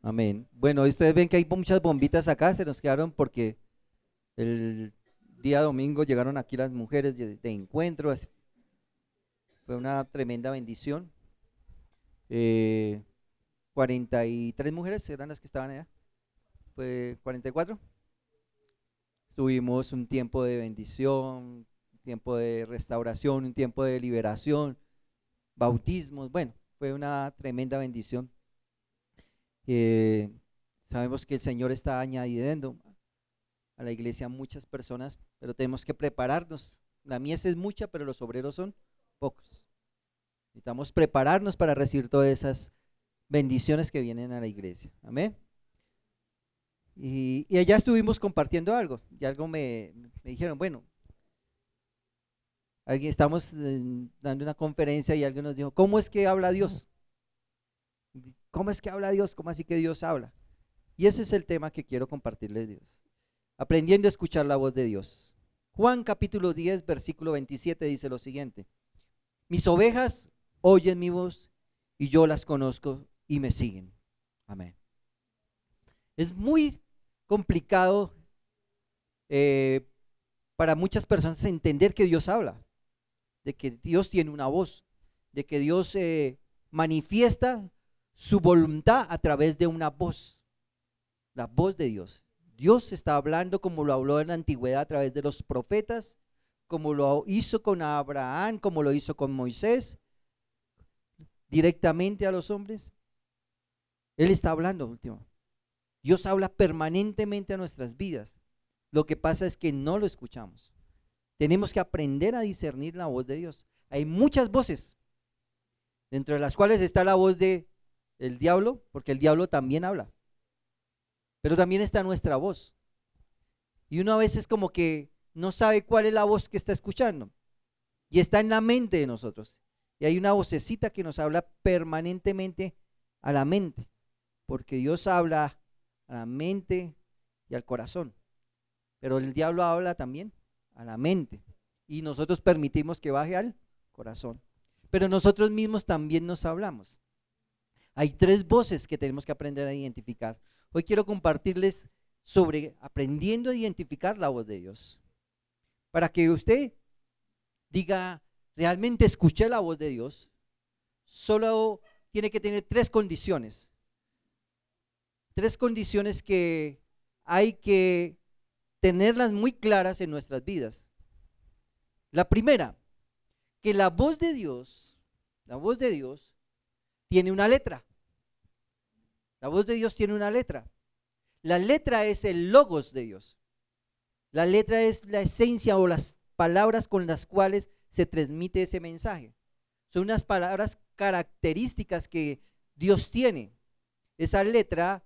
Amén. Bueno, ustedes ven que hay muchas bombitas acá, se nos quedaron porque el día domingo llegaron aquí las mujeres de encuentro, fue una tremenda bendición. Eh, 43 mujeres eran las que estaban allá, fue 44. Tuvimos un tiempo de bendición, un tiempo de restauración, un tiempo de liberación, bautismos, bueno, fue una tremenda bendición. Eh, Sabemos que el Señor está añadiendo a la iglesia muchas personas, pero tenemos que prepararnos. La mies es mucha, pero los obreros son pocos. Necesitamos prepararnos para recibir todas esas bendiciones que vienen a la iglesia. Amén. Y allá estuvimos compartiendo algo, y algo me dijeron, bueno, estamos dando una conferencia y alguien nos dijo, ¿cómo es que habla Dios? ¿Cómo es que habla Dios? ¿Cómo así que Dios habla? Y ese es el tema que quiero compartirles, Dios. Aprendiendo a escuchar la voz de Dios. Juan capítulo 10, versículo 27 dice lo siguiente: mis ovejas oyen mi voz y yo las conozco y me siguen. Amén. Es muy complicado eh, para muchas personas entender que Dios habla, de que Dios tiene una voz, de que Dios manifiesta su voluntad a través de una voz, la voz de Dios. Dios está hablando como lo habló en la antigüedad a través de los profetas, como lo hizo con Abraham, como lo hizo con Moisés, directamente a los hombres. Él está hablando último. Dios habla permanentemente a nuestras vidas. Lo que pasa es que no lo escuchamos. Tenemos que aprender a discernir la voz de Dios. Hay muchas voces, dentro de las cuales está la voz de el diablo, porque el diablo también habla. Pero también está nuestra voz. Y uno a veces como que no sabe cuál es la voz que está escuchando. Y está en la mente de nosotros. Y hay una vocecita que nos habla permanentemente a la mente. Porque Dios habla a la mente y al corazón. Pero el diablo habla también a la mente. Y nosotros permitimos que baje al corazón. Pero nosotros mismos también nos hablamos. Hay tres voces que tenemos que aprender a identificar. Hoy quiero compartirles sobre aprendiendo a identificar la voz de Dios. Para que usted diga, realmente escuché la voz de Dios, solo tiene que tener tres condiciones. Tres condiciones que hay que tenerlas muy claras en nuestras vidas. La primera, que la voz de Dios tiene una letra. La voz de Dios tiene una letra. La letra es el logos de Dios. La letra es la esencia o las palabras con las cuales se transmite ese mensaje. Son unas palabras características que Dios tiene. Esa letra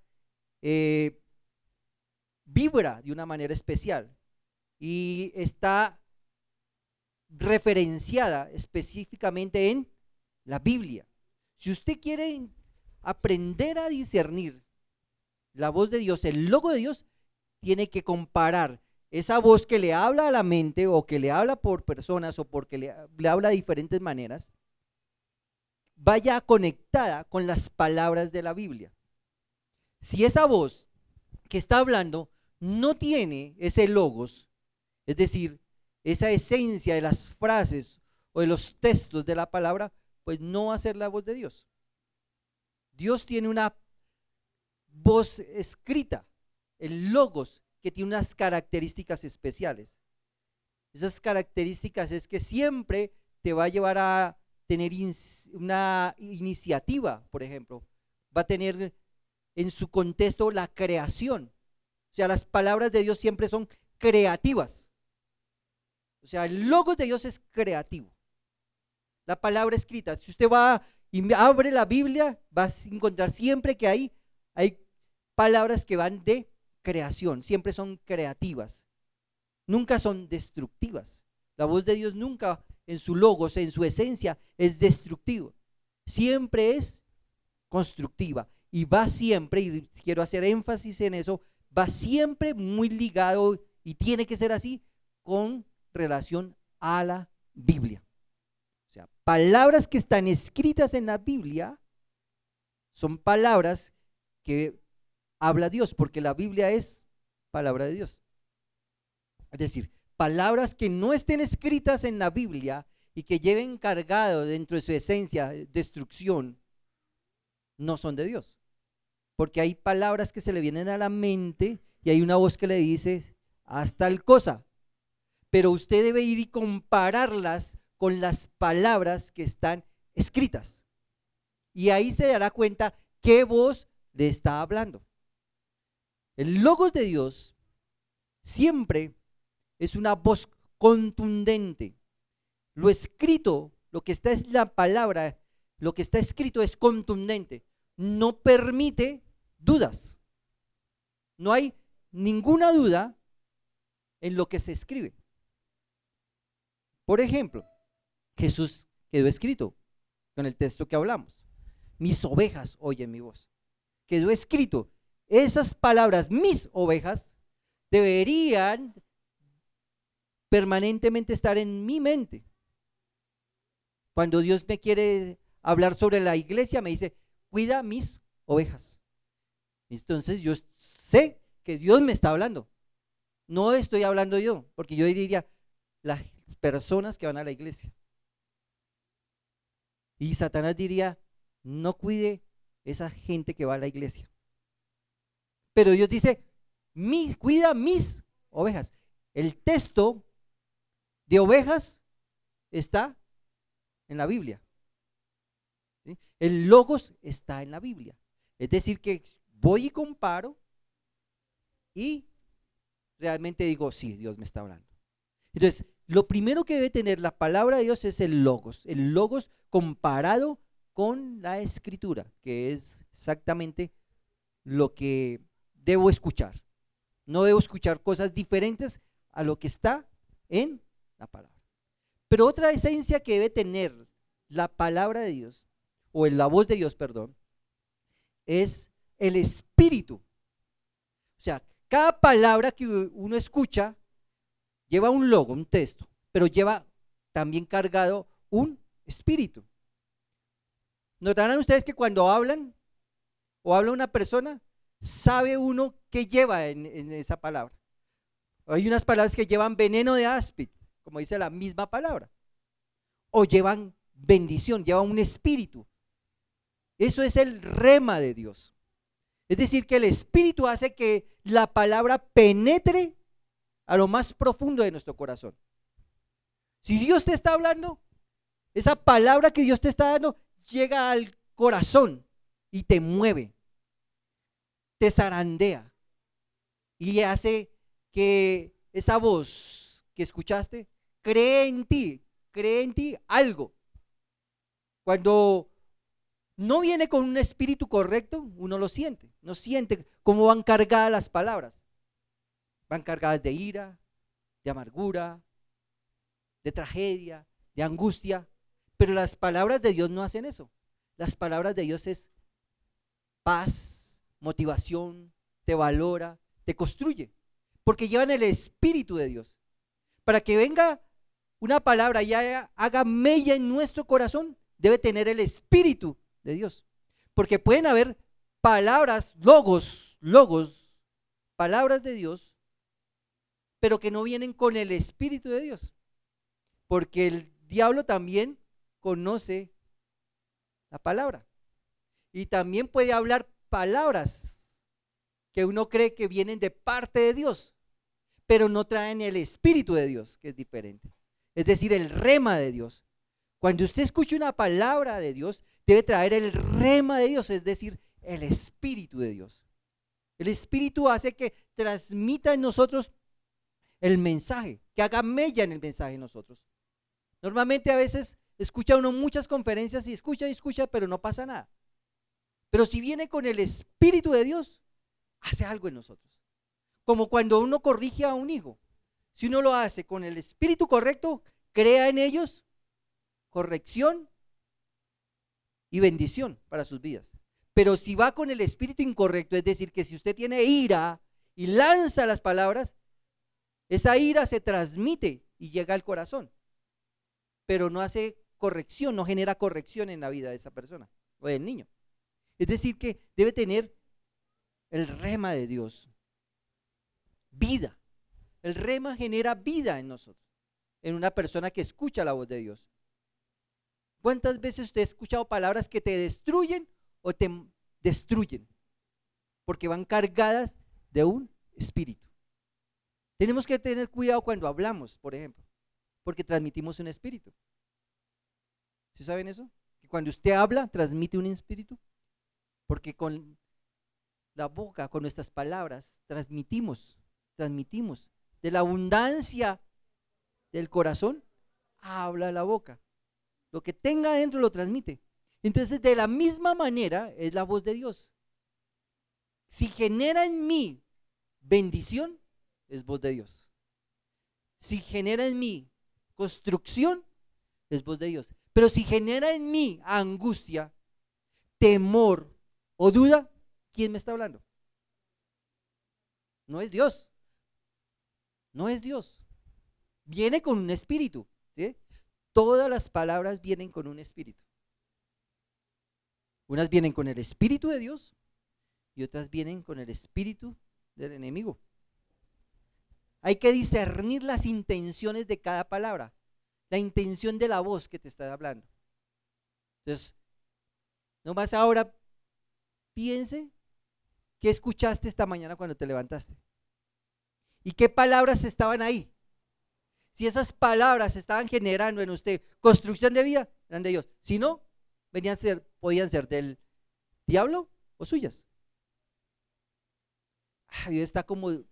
vibra de una manera especial y está referenciada específicamente en la Biblia. Si usted quiere aprender a discernir la voz de Dios, el logo de Dios, tiene que comparar esa voz que le habla a la mente o que le habla por personas o porque le habla de diferentes maneras, vaya conectada con las palabras de la Biblia. Si esa voz que está hablando no tiene ese logos, es decir, esa esencia de las frases o de los textos de la palabra, pues no va a ser la voz de Dios. Dios tiene una voz escrita, el logos, que tiene unas características especiales. Esas características es que siempre te va a llevar a tener una iniciativa, por ejemplo. Va a tener en su contexto la creación. O sea, las palabras de Dios siempre son creativas. O sea, el logos de Dios es creativo. La palabra escrita, si usted va y abre la Biblia, va a encontrar siempre que hay palabras que van de creación, siempre son creativas, nunca son destructivas. La voz de Dios nunca en su logos, en su esencia, es destructivo, siempre es constructiva y va siempre, y quiero hacer énfasis en eso, va siempre muy ligado y tiene que ser así con relación a la Biblia. O sea, palabras que están escritas en la Biblia son palabras que habla Dios, porque la Biblia es palabra de Dios. Es decir, palabras que no estén escritas en la Biblia y que lleven cargado dentro de su esencia destrucción, no son de Dios. Porque hay palabras que se le vienen a la mente y hay una voz que le dice, haz tal cosa. Pero usted debe ir y compararlas con las palabras que están escritas. Y ahí se dará cuenta qué voz le está hablando. El logos de Dios siempre es una voz contundente. Lo escrito, lo que está es la palabra, lo que está escrito es contundente. No permite dudas. No hay ninguna duda en lo que se escribe. Por ejemplo, Jesús quedó escrito con el texto que hablamos. Mis ovejas oyen mi voz. Quedó escrito. Esas palabras, mis ovejas, deberían permanentemente estar en mi mente. Cuando Dios me quiere hablar sobre la iglesia, me dice, cuida mis ovejas. Entonces yo sé que Dios me está hablando. No estoy hablando yo, porque yo diría las personas que van a la iglesia. Y Satanás diría, no cuide esa gente que va a la iglesia. Pero Dios dice, cuida mis ovejas. El texto de ovejas está en la Biblia. ¿Sí? El logos está en la Biblia. Es decir que voy y comparo y realmente digo, sí, Dios me está hablando. Entonces, lo primero que debe tener la palabra de Dios es el logos comparado con la escritura, que es exactamente lo que debo escuchar. No debo escuchar cosas diferentes a lo que está en la palabra. Pero otra esencia que debe tener la palabra de Dios, o la voz de Dios, perdón, es el espíritu. O sea, cada palabra que uno escucha lleva un logo, un texto, pero lleva también cargado un espíritu. ¿Notarán ustedes que cuando hablan o habla una persona, sabe uno qué lleva en esa palabra? Hay unas palabras que llevan veneno de áspid, como dice la misma palabra, o llevan bendición, llevan un espíritu. Eso es el rema de Dios. Es decir, que el espíritu hace que la palabra penetre a lo más profundo de nuestro corazón. Si Dios te está hablando, esa palabra que Dios te está dando llega al corazón y te mueve, te zarandea y hace que esa voz que escuchaste cree en ti algo. Cuando no viene con un espíritu correcto, uno lo siente, no siente cómo van cargadas las palabras. Van cargadas de ira, de amargura, de tragedia, de angustia. Pero las palabras de Dios no hacen eso. Las palabras de Dios es paz, motivación, te valora, te construye. Porque llevan el espíritu de Dios. Para que venga una palabra y haga mella en nuestro corazón, debe tener el espíritu de Dios. Porque pueden haber palabras, logos, palabras de Dios, pero que no vienen con el espíritu de Dios. Porque el diablo también conoce la palabra. Y también puede hablar palabras que uno cree que vienen de parte de Dios, pero no traen el espíritu de Dios, que es diferente. Es decir, el rema de Dios. Cuando usted escucha una palabra de Dios, debe traer el rema de Dios, es decir, el espíritu de Dios. El espíritu hace que transmita en nosotros el mensaje, que haga mella en el mensaje en nosotros. Normalmente a veces escucha uno muchas conferencias y escucha, pero no pasa nada. Pero si viene con el espíritu de Dios, hace algo en nosotros. Como cuando uno corrige a un hijo. Si uno lo hace con el espíritu correcto, crea en ellos corrección y bendición para sus vidas. Pero si va con el espíritu incorrecto, es decir, que si usted tiene ira y lanza las palabras, esa ira se transmite y llega al corazón, pero no hace corrección, no genera corrección en la vida de esa persona o del niño. Es decir, que debe tener el rema de Dios. Vida. El rema genera vida en nosotros, en una persona que escucha la voz de Dios. ¿Cuántas veces usted ha escuchado palabras que te destruyen o te destruyen? Porque van cargadas de un espíritu. Tenemos que tener cuidado cuando hablamos, por ejemplo, porque transmitimos un espíritu. ¿Sí saben eso? Que cuando usted habla, transmite un espíritu. Porque con la boca, con nuestras palabras, transmitimos. De la abundancia del corazón, habla la boca. Lo que tenga adentro lo transmite. Entonces, de la misma manera es la voz de Dios. Si genera en mí bendición, es voz de Dios. Si genera en mí construcción, es voz de Dios. Pero si genera en mí angustia, temor o duda, ¿quién me está hablando? No es Dios. No es Dios. Viene con un espíritu, ¿sí? Todas las palabras vienen con un espíritu. Unas vienen con el espíritu de Dios y otras vienen con el espíritu del enemigo. Hay que discernir las intenciones de cada palabra, la intención de la voz que te está hablando. Entonces, nomás ahora piense qué escuchaste esta mañana cuando te levantaste y qué palabras estaban ahí. Si esas palabras estaban generando en usted construcción de vida, eran de Dios. Si no, podían ser del diablo o suyas. Ay, está como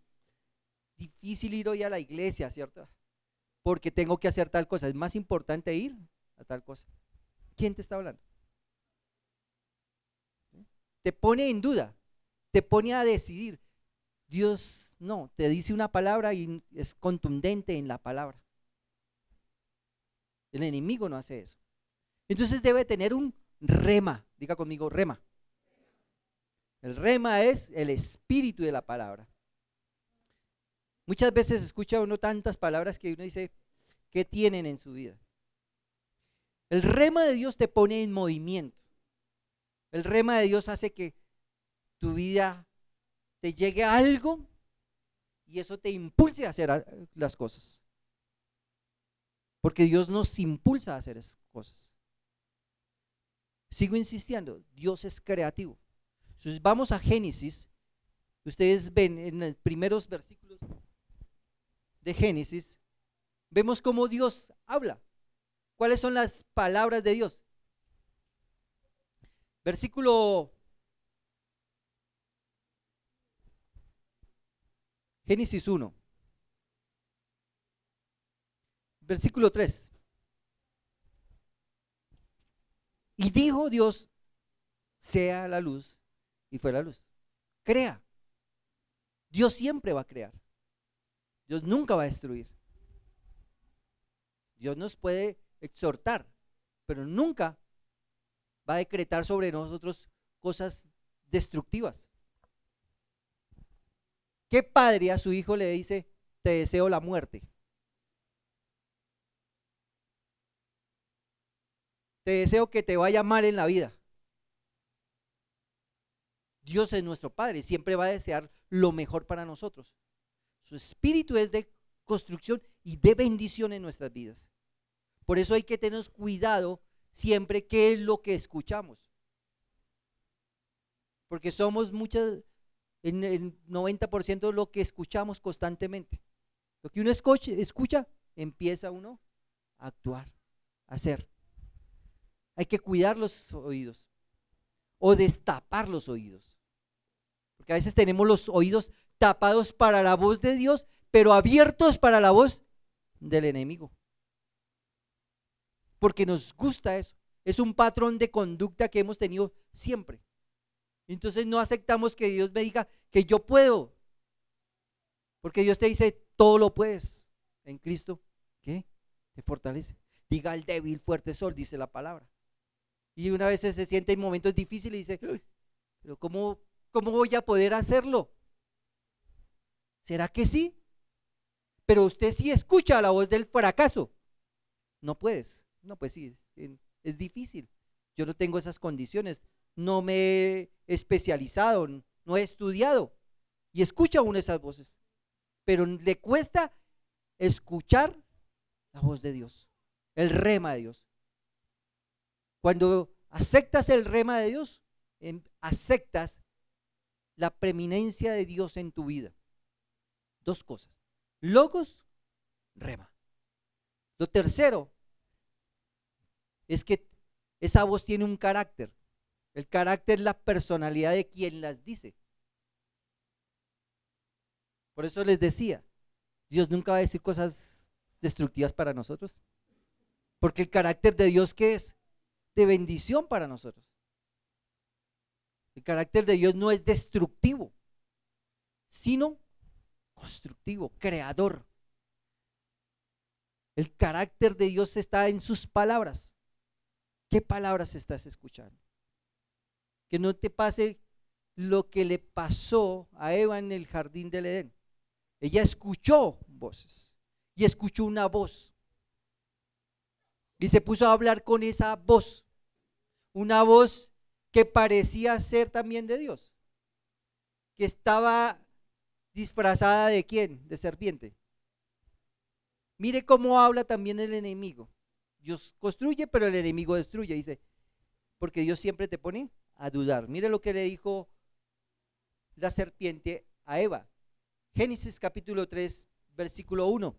difícil ir hoy a la iglesia, ¿cierto? Porque tengo que hacer tal cosa. Es más importante ir a tal cosa. ¿Quién te está hablando? Te pone en duda, te pone a decidir. Dios no, te dice una palabra y es contundente en la palabra. El enemigo no hace eso. Entonces debe tener un rema. Diga conmigo, rema. El rema es el espíritu de la palabra. Muchas veces escucha uno tantas palabras que uno dice, ¿qué tienen en su vida? El rema de Dios te pone en movimiento. El rema de Dios hace que tu vida te llegue a algo y eso te impulse a hacer las cosas. Porque Dios nos impulsa a hacer esas cosas. Sigo insistiendo, Dios es creativo. Entonces vamos a Génesis. Ustedes ven en los primeros versículos de Génesis, vemos cómo Dios habla. ¿Cuáles son las palabras de Dios? Versículo Génesis 1, versículo 3. Y dijo Dios, sea la luz, y fue la luz. Crea. Dios siempre va a crear. Dios nunca va a destruir. Dios nos puede exhortar, pero nunca va a decretar sobre nosotros cosas destructivas. ¿Qué padre a su hijo le dice, te deseo la muerte? Te deseo que te vaya mal en la vida. Dios es nuestro Padre, siempre va a desear lo mejor para nosotros. Su espíritu es de construcción y de bendición en nuestras vidas. Por eso hay que tener cuidado siempre qué es lo que escuchamos. Porque somos en el 90% de lo que escuchamos constantemente. Lo que uno escucha, empieza uno a actuar, a hacer. Hay que cuidar los oídos o destapar los oídos. Porque a veces tenemos los oídos tapados para la voz de Dios, pero abiertos para la voz del enemigo. Porque nos gusta eso. Es un patrón de conducta que hemos tenido siempre. Entonces no aceptamos que Dios me diga que yo puedo. Porque Dios te dice, todo lo puedes en Cristo. ¿Qué? Te fortalece. Diga al débil, fuerte sol, dice la palabra. Y una vez se siente en momentos difíciles y dice, pero ¿cómo voy a poder hacerlo? ¿Será que sí? Pero usted sí escucha la voz del fracaso. No puedes. No, pues sí, es difícil. Yo no tengo esas condiciones. No me he especializado, no he estudiado y escucha una de esas voces, pero le cuesta escuchar la voz de Dios, el rema de Dios. Cuando aceptas el rema de Dios, aceptas la preeminencia de Dios en tu vida. Dos cosas: logos, rema. Lo tercero es que esa voz tiene un carácter. El carácter es la personalidad de quien las dice. Por eso les decía, Dios nunca va a decir cosas destructivas para nosotros, porque el carácter de Dios, ¿qué es? De bendición para nosotros. El carácter de Dios no es destructivo, sino constructivo, creador. El carácter de Dios está en sus palabras. ¿Qué palabras estás escuchando? Que no te pase lo que le pasó a Eva en el jardín del Edén. Ella escuchó voces y escuchó una voz y se puso a hablar con esa voz, una voz que parecía ser también de Dios, que estaba disfrazada ¿de quién? De serpiente. Mire cómo habla también el enemigo. Dios construye, pero el enemigo destruye, dice, porque Dios siempre te pone a dudar. Mire lo que le dijo la serpiente a Eva. Génesis capítulo 3, versículo 1.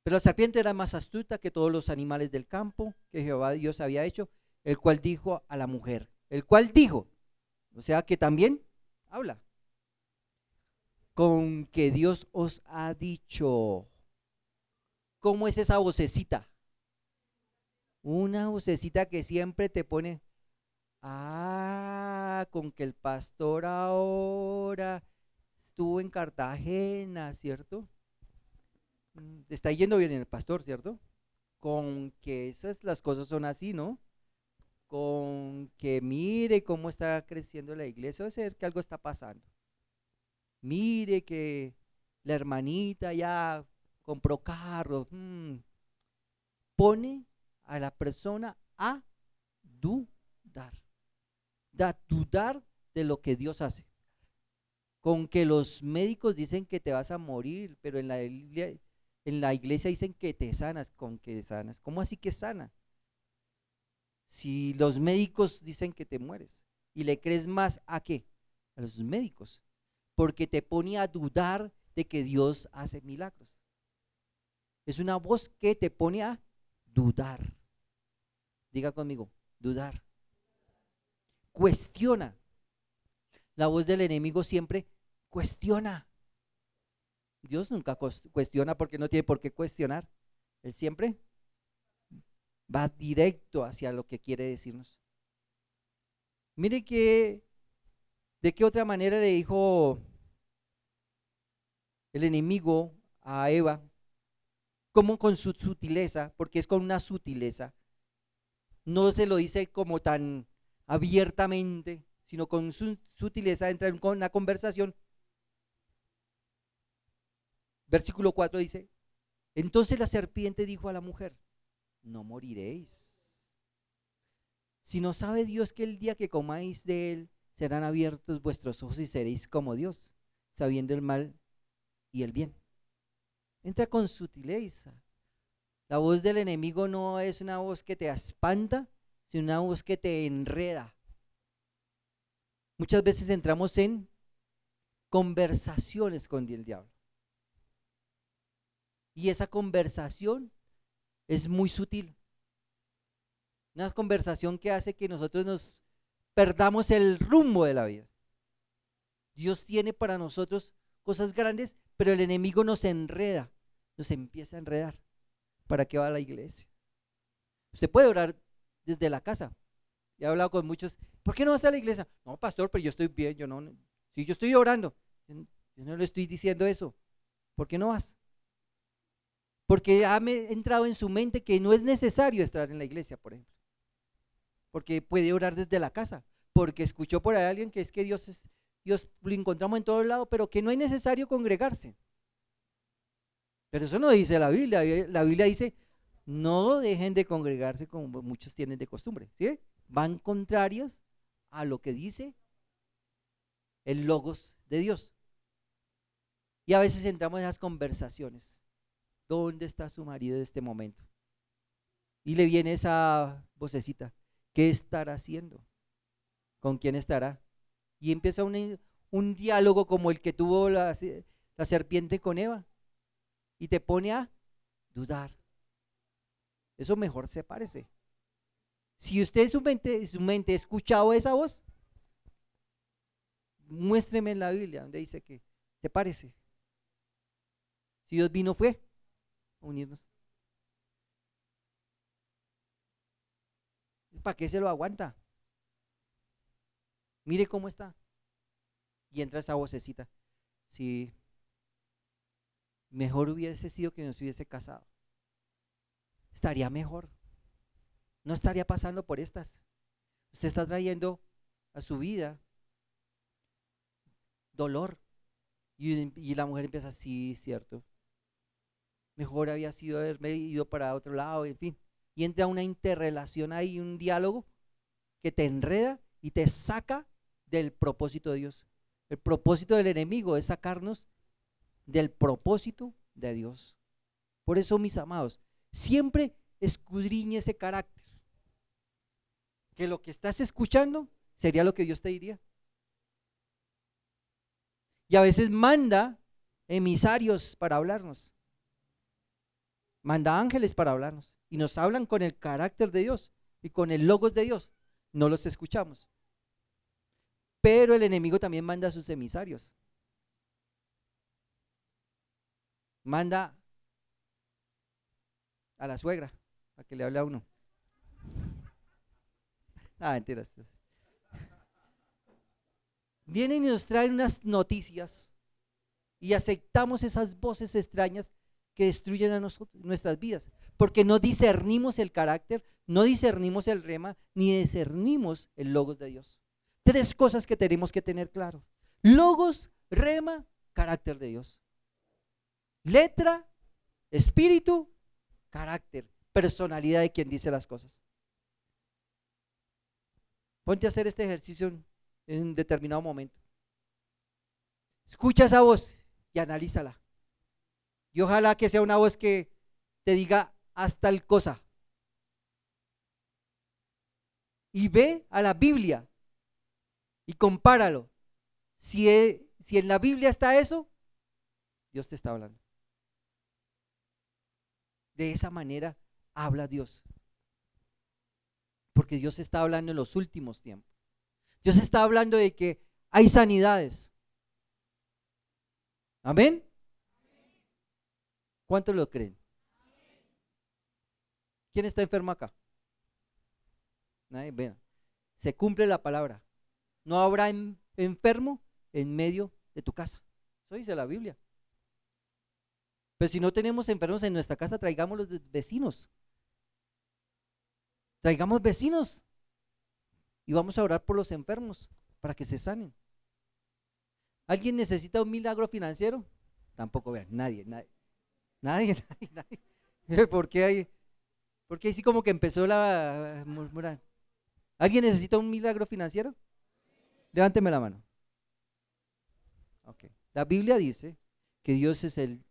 Pero la serpiente era más astuta que todos los animales del campo que Jehová Dios había hecho, el cual dijo a la mujer, el cual dijo, o sea que también habla, con que Dios os ha dicho. ¿Cómo es esa vocecita? Una vocecita que siempre te pone, con que el pastor ahora estuvo en Cartagena, ¿cierto? Está yendo bien el pastor, ¿cierto? Con que las cosas son así, ¿no? Con que mire cómo está creciendo la iglesia, debe ser que algo está pasando. Mire que la hermanita ya compró carro. Pone a la persona a dudar, dudar de lo que Dios hace. Con que los médicos dicen que te vas a morir, pero en la iglesia dicen que te sanas, con que sanas. ¿Cómo así que sana? Si los médicos dicen que te mueres y le crees más ¿a qué? A los médicos, porque te pone a dudar de que Dios hace milagros. Es una voz que te pone a dudar. Diga conmigo, dudar. Cuestiona. La voz del enemigo siempre cuestiona. Dios nunca cuestiona porque no tiene por qué cuestionar. Él siempre va directo hacia lo que quiere decirnos. Mire que, de qué otra manera le dijo el enemigo a Eva, como con su sutileza, porque es con una sutileza, no se lo dice como tan abiertamente, sino con su sutileza entra en una conversación. Versículo 4 dice, entonces la serpiente dijo a la mujer, no moriréis, sino sabe Dios que el día que comáis de él, serán abiertos vuestros ojos y seréis como Dios, sabiendo el mal y el bien. Entra con sutileza. La voz del enemigo no es una voz que te espanta, sino una voz que te enreda. Muchas veces entramos en conversaciones con el diablo. Y esa conversación es muy sutil. Una conversación que hace que nosotros nos perdamos el rumbo de la vida. Dios tiene para nosotros cosas grandes, pero el enemigo nos enreda, nos empieza a enredar. ¿Para qué va a la iglesia? Usted puede orar desde la casa. He hablado con muchos, ¿por qué no vas a la iglesia? No, pastor, pero yo estoy bien, yo estoy orando. Yo no le estoy diciendo eso. ¿Por qué no vas? Porque ha entrado en su mente que no es necesario estar en la iglesia, por ejemplo. Porque puede orar desde la casa, porque escuchó por ahí a alguien que es que Dios lo encontramos en todo lado, pero que no es necesario congregarse. Pero eso no dice la Biblia dice, no dejen de congregarse como muchos tienen de costumbre, ¿sí? Van contrarios a lo que dice el logos de Dios. Y a veces entramos en esas conversaciones. ¿Dónde está su marido en este momento? Y le viene esa vocecita, ¿qué estará haciendo? ¿Con quién estará? Y empieza un diálogo como el que tuvo la serpiente con Eva, y te pone a dudar. Eso mejor se parece. Si usted en su mente ha escuchado esa voz, muéstreme en la Biblia donde dice que se parece. Si Dios vino fue a unirnos. ¿Para qué se lo aguanta? Mire cómo está. Y entra esa vocecita. Si mejor hubiese sido que no se hubiese casado, estaría mejor. No estaría pasando por estas. Usted está trayendo a su vida dolor. Y la mujer empieza, sí, cierto. Mejor había sido haberme ido para otro lado, en fin. Y entra una interrelación ahí, un diálogo que te enreda y te saca del propósito de Dios. El propósito del enemigo es sacarnos del propósito de Dios. Por eso, mis amados, siempre escudriñe ese carácter. Que lo que estás escuchando sería lo que Dios te diría. Y a veces manda emisarios para hablarnos. Manda ángeles para hablarnos. Y nos hablan con el carácter de Dios y con el logos de Dios. No los escuchamos. Pero el enemigo también manda a sus emisarios. Manda a la suegra a que le hable a uno. Mentiras. Vienen y nos traen unas noticias y aceptamos esas voces extrañas que destruyen a nosotros, nuestras vidas, porque no discernimos el carácter, no discernimos el rema, ni discernimos el logos de Dios. Tres cosas que tenemos que tener claro: logos, rema, carácter de Dios. Letra, espíritu, carácter, personalidad de quien dice las cosas. Ponte a hacer este ejercicio en un determinado momento. Escucha esa voz y analízala. Y ojalá que sea una voz que te diga haz tal cosa. Y ve a la Biblia y compáralo. Si en la Biblia está eso, Dios te está hablando. De esa manera habla Dios. Porque Dios está hablando en los últimos tiempos. Dios está hablando de que hay sanidades. ¿Amén? ¿Cuántos lo creen? ¿Quién está enfermo acá? Nadie. Vean, se cumple la palabra. No habrá enfermo en medio de tu casa. Eso dice la Biblia. Pero si no tenemos enfermos en nuestra casa, traigamos los vecinos. Traigamos vecinos y vamos a orar por los enfermos para que se sanen. ¿Alguien necesita un milagro financiero? Tampoco, vean, nadie. ¿Por qué hay? Porque así como que empezó la murmurar. ¿Alguien necesita un milagro financiero? Levánteme la mano. Okay. La Biblia dice que Dios es el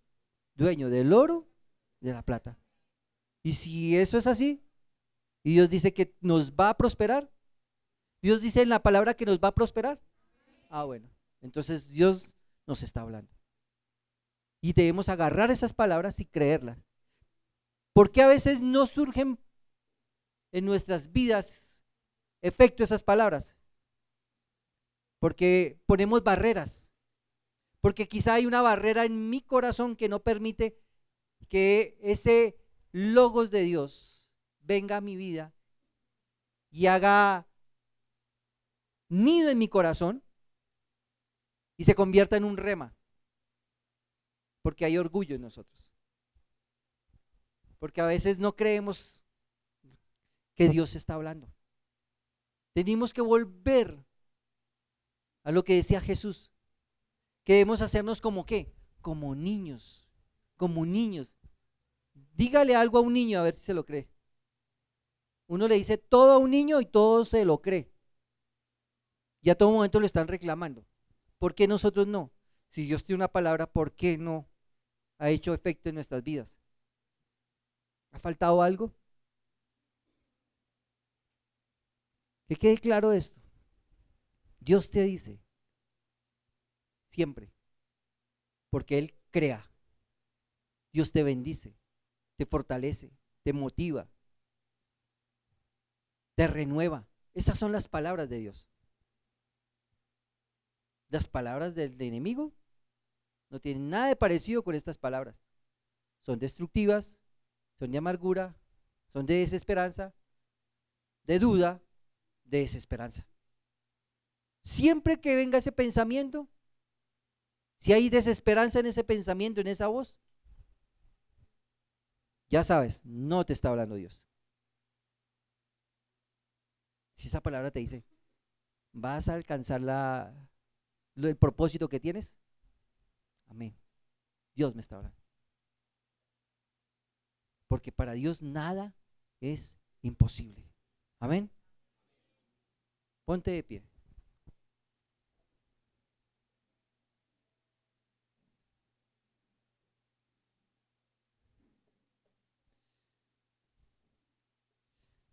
dueño del oro y de la plata. Y si eso es así, y Dios dice que nos va a prosperar, Dios dice en la palabra que nos va a prosperar. Bueno, entonces Dios nos está hablando. Y debemos agarrar esas palabras y creerlas. ¿Por qué a veces no surgen en nuestras vidas efecto esas palabras? Porque ponemos barreras. Porque quizá hay una barrera en mi corazón que no permite que ese logos de Dios venga a mi vida y haga nido en mi corazón y se convierta en un rema. Porque hay orgullo en nosotros. Porque a veces no creemos que Dios está hablando. Tenemos que volver a lo que decía Jesús, que debemos hacernos como ¿qué? Como niños, como niños. Dígale algo a un niño a ver si se lo cree. Uno le dice todo a un niño y todo se lo cree. Y a todo momento lo están reclamando. ¿Por qué nosotros no? Si Dios tiene una palabra, ¿por qué no ha hecho efecto en nuestras vidas? ¿Ha faltado algo? Que quede claro esto. Dios te dice siempre, porque Él crea. Dios te bendice, te fortalece, te motiva, te renueva. Esas son las palabras de Dios. Las palabras del enemigo no tienen nada de parecido con estas palabras. Son destructivas, son de amargura, son de desesperanza, de duda, de desesperanza. Siempre que venga ese pensamiento, si hay desesperanza en ese pensamiento, en esa voz, ya sabes, no te está hablando Dios. Si esa palabra te dice, vas a alcanzar el propósito que tienes, amén. Dios me está hablando. Porque para Dios nada es imposible. Amén. Ponte de pie.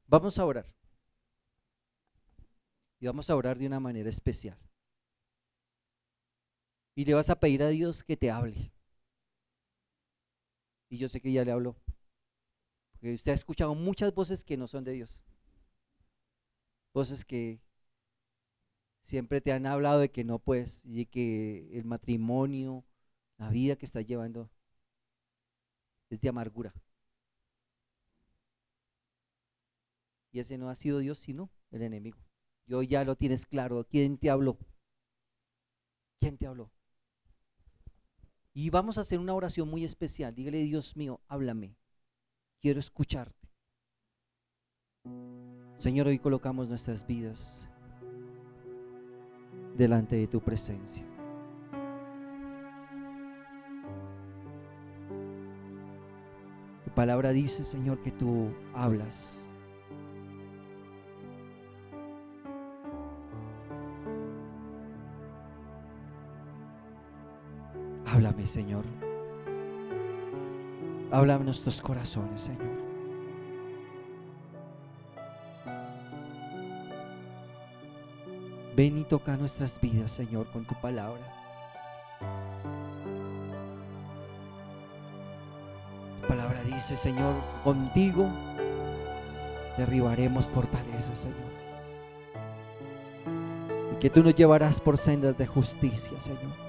Vamos a orar. Y vamos a orar de una manera especial. Y le vas a pedir a Dios que te hable. Y yo sé que ya le habló. Porque usted ha escuchado muchas voces que no son de Dios. Voces que siempre te han hablado de que no puedes, y de que el matrimonio, la vida que estás llevando es de amargura. Y ese no ha sido Dios, sino el enemigo. Y hoy ya lo tienes claro. ¿Quién te habló? ¿Quién te habló? Y vamos a hacer una oración muy especial. Dígale, Dios mío, háblame. Quiero escucharte. Señor, hoy colocamos nuestras vidas delante de tu presencia. Tu palabra dice, Señor, que tú hablas. Háblame, Señor. Háblame en nuestros corazones, Señor. Ven y toca nuestras vidas, Señor, con tu palabra. Tu palabra dice, Señor, contigo derribaremos fortalezas, Señor. Y que tú nos llevarás por sendas de justicia, Señor.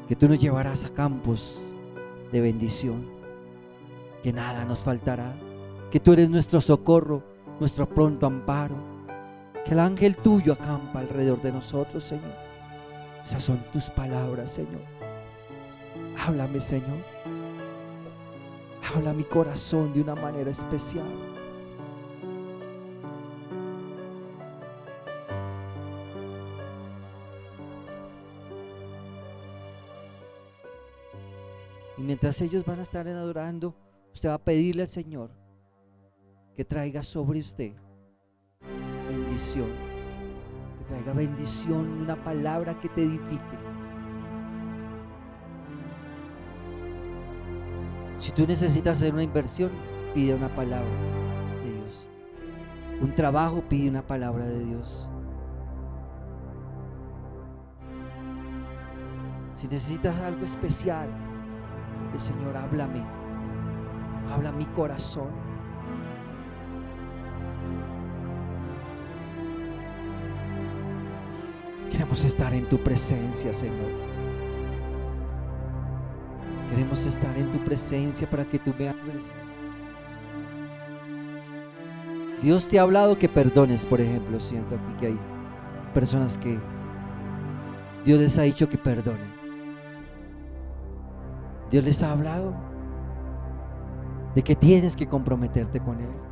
Que tú nos llevarás a campos de bendición, que nada nos faltará, que tú eres nuestro socorro, nuestro pronto amparo, que el ángel tuyo acampa alrededor de nosotros, Señor. Esas son tus palabras, Señor. Háblame, Señor. Habla a mi corazón de una manera especial. Y mientras ellos van a estar adorando, usted va a pedirle al Señor que traiga sobre usted bendición, que traiga bendición, una palabra que te edifique. Si tú necesitas hacer una inversión, pide una palabra de Dios. Un trabajo, pide una palabra de Dios. Si necesitas algo especial, el Señor, háblame, habla a mi corazón. Queremos estar en tu presencia, Señor. Queremos estar en tu presencia para que tú me hables. Dios te ha hablado que perdones, por ejemplo. Siento aquí que hay personas que Dios les ha dicho que perdonen. Dios les ha hablado de que tienes que comprometerte con Él.